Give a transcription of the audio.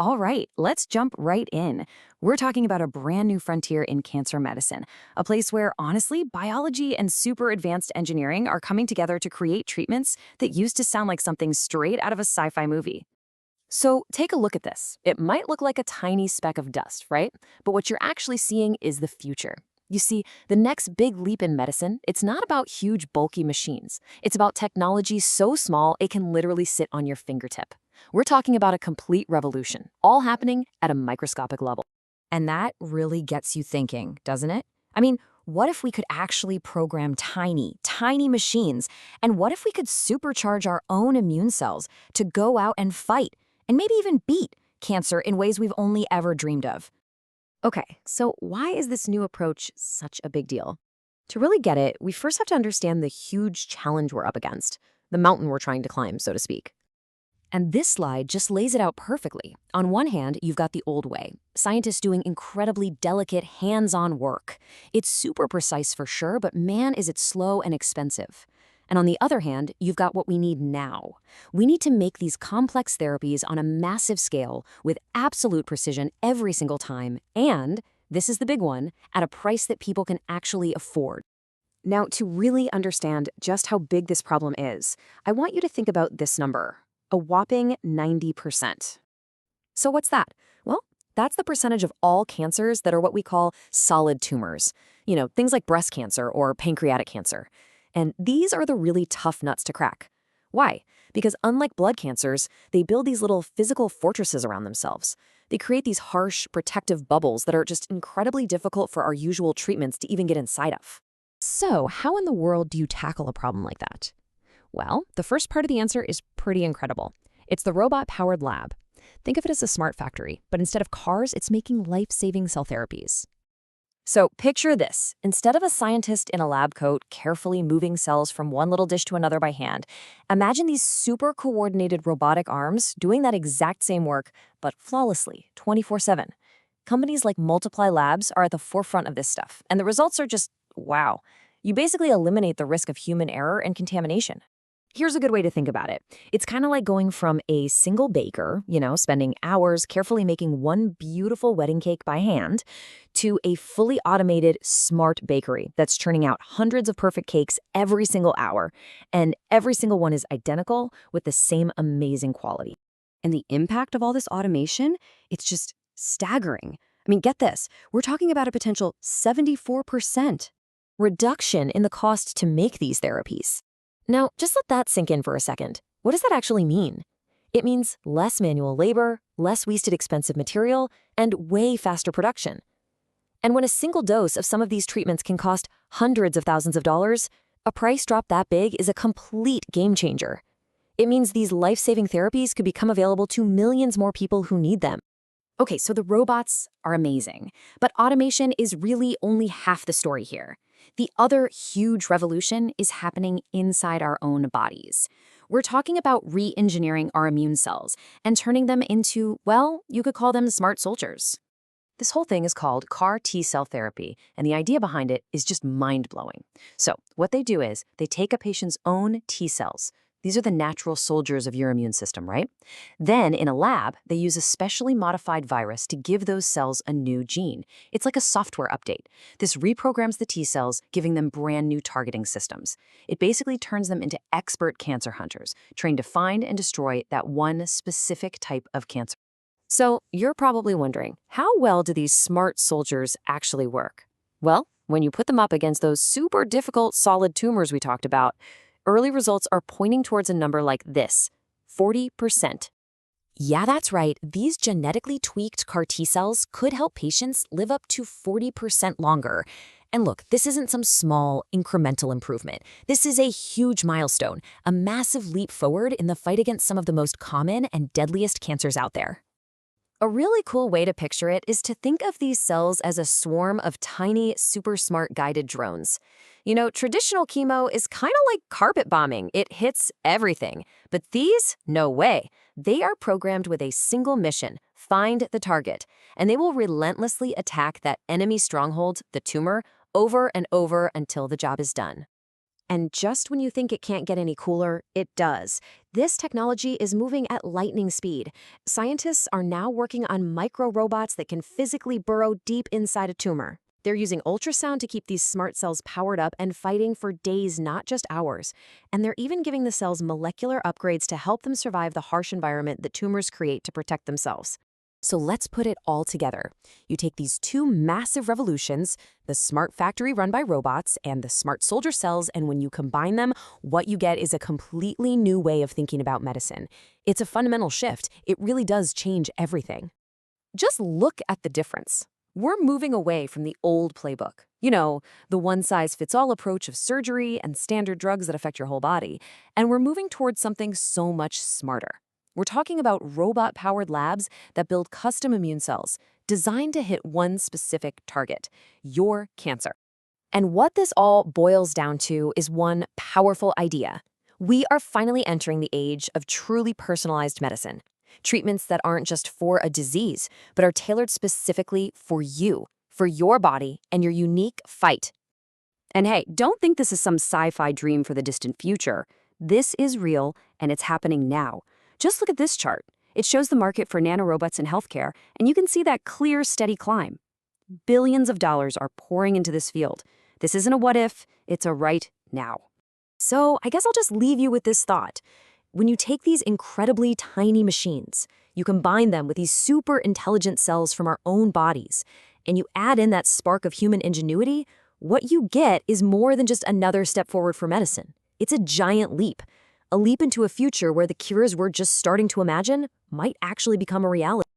All right, let's jump right in. We're talking about a brand new frontier in cancer medicine, a place where, honestly, biology and super advanced engineering are coming together to create treatments that used to sound like something straight out of a sci-fi movie. So take a look at this. It might look like a tiny speck of dust, right? But what you're actually seeing is the future. You see, the next big leap in medicine, it's not about huge, bulky machines. It's about technology so small it can literally sit on your fingertip. We're talking about a complete revolution, all happening at a microscopic level. And that really gets you thinking, doesn't it? I mean, what if we could actually program tiny, tiny machines? And what if we could supercharge our own immune cells to go out and fight, and maybe even beat cancer in ways we've only ever dreamed of? Okay, so why is this new approach such a big deal? To really get it, we first have to understand the huge challenge we're up against, the mountain we're trying to climb, so to speak. And this slide just lays it out perfectly. On one hand, you've got the old way, scientists doing incredibly delicate, hands-on work. It's super precise for sure, but man, is it slow and expensive. And on the other hand, you've got what we need now. We need to make these complex therapies on a massive scale with absolute precision every single time, and, this is the big one, at a price that people can actually afford. Now, to really understand just how big this problem is, I want you to think about this number. A whopping 90%. So what's that? Well, that's the percentage of all cancers that are what we call solid tumors. You know, things like breast cancer or pancreatic cancer. And these are the really tough nuts to crack. Why? Because unlike blood cancers, they build these little physical fortresses around themselves. They create these harsh, protective bubbles that are just incredibly difficult for our usual treatments to even get inside of. So how in the world do you tackle a problem like that? Well, the first part of the answer is pretty incredible. It's the robot-powered lab. Think of it as a smart factory, but instead of cars, it's making life-saving cell therapies. So picture this. Instead of a scientist in a lab coat carefully moving cells from one little dish to another by hand, imagine these super coordinated robotic arms doing that exact same work, but flawlessly, 24/7. Companies like Multiply Labs are at the forefront of this stuff, and the results are just, wow. You basically eliminate the risk of human error and contamination. Here's a good way to think about it. It's kind of like going from a single baker, spending hours carefully making one beautiful wedding cake by hand, to a fully automated, smart bakery that's churning out hundreds of perfect cakes every single hour. And every single one is identical with the same amazing quality. And the impact of all this automation, it's just staggering. I mean, get this. We're talking about a potential 74% reduction in the cost to make these therapies. Now, just let that sink in for a second. What does that actually mean? It means less manual labor, less wasted expensive material, and way faster production. And when a single dose of some of these treatments can cost hundreds of thousands of dollars, a price drop that big is a complete game changer. It means these life-saving therapies could become available to millions more people who need them. Okay, so the robots are amazing, but automation is really only half the story here. The other huge revolution is happening inside our own bodies. We're talking about re-engineering our immune cells and turning them into, well, you could call them smart soldiers. This whole thing is called CAR T-cell therapy, and the idea behind it is just mind-blowing. So what they do is they take a patient's own T-cells. These are the natural soldiers of your immune system, right? Then, in a lab, they use a specially modified virus to give those cells a new gene. It's like a software update. This reprograms the T cells, giving them brand new targeting systems. It basically turns them into expert cancer hunters, trained to find and destroy that one specific type of cancer. So, you're probably wondering, how well do these smart soldiers actually work? Well, when you put them up against those super difficult solid tumors we talked about, early results are pointing towards a number like this, 40%. Yeah, that's right. These genetically tweaked CAR T cells could help patients live up to 40% longer. And look, this isn't some small, incremental improvement. This is a huge milestone, a massive leap forward in the fight against some of the most common and deadliest cancers out there. A really cool way to picture it is to think of these cells as a swarm of tiny, super smart guided drones. You know, traditional chemo is kind of like carpet bombing. It hits everything. But these, no way. They are programmed with a single mission, find the target. And they will relentlessly attack that enemy stronghold, the tumor, over and over until the job is done. And just when you think it can't get any cooler, it does. This technology is moving at lightning speed. Scientists are now working on micro robots that can physically burrow deep inside a tumor. They're using ultrasound to keep these smart cells powered up and fighting for days, not just hours. And they're even giving the cells molecular upgrades to help them survive the harsh environment that tumors create to protect themselves. So let's put it all together. You take these two massive revolutions, the smart factory run by robots and the smart soldier cells, and when you combine them, what you get is a completely new way of thinking about medicine. It's a fundamental shift. It really does change everything. Just look at the difference. We're moving away from the old playbook. The one-size-fits-all approach of surgery and standard drugs that affect your whole body. And we're moving towards something so much smarter. We're talking about robot-powered labs that build custom immune cells designed to hit one specific target, your cancer. And what this all boils down to is one powerful idea. We are finally entering the age of truly personalized medicine. Treatments that aren't just for a disease, but are tailored specifically for you, for your body, and your unique fight. And hey, don't think this is some sci-fi dream for the distant future. This is real, and it's happening now. Just look at this chart. It shows the market for nanorobots in healthcare, and you can see that clear, steady climb. Billions of dollars are pouring into this field. This isn't a what if, it's a right now. So I guess I'll just leave you with this thought. When you take these incredibly tiny machines, you combine them with these super intelligent cells from our own bodies, and you add in that spark of human ingenuity, what you get is more than just another step forward for medicine. It's a giant leap. A leap into a future where the cures we're just starting to imagine might actually become a reality.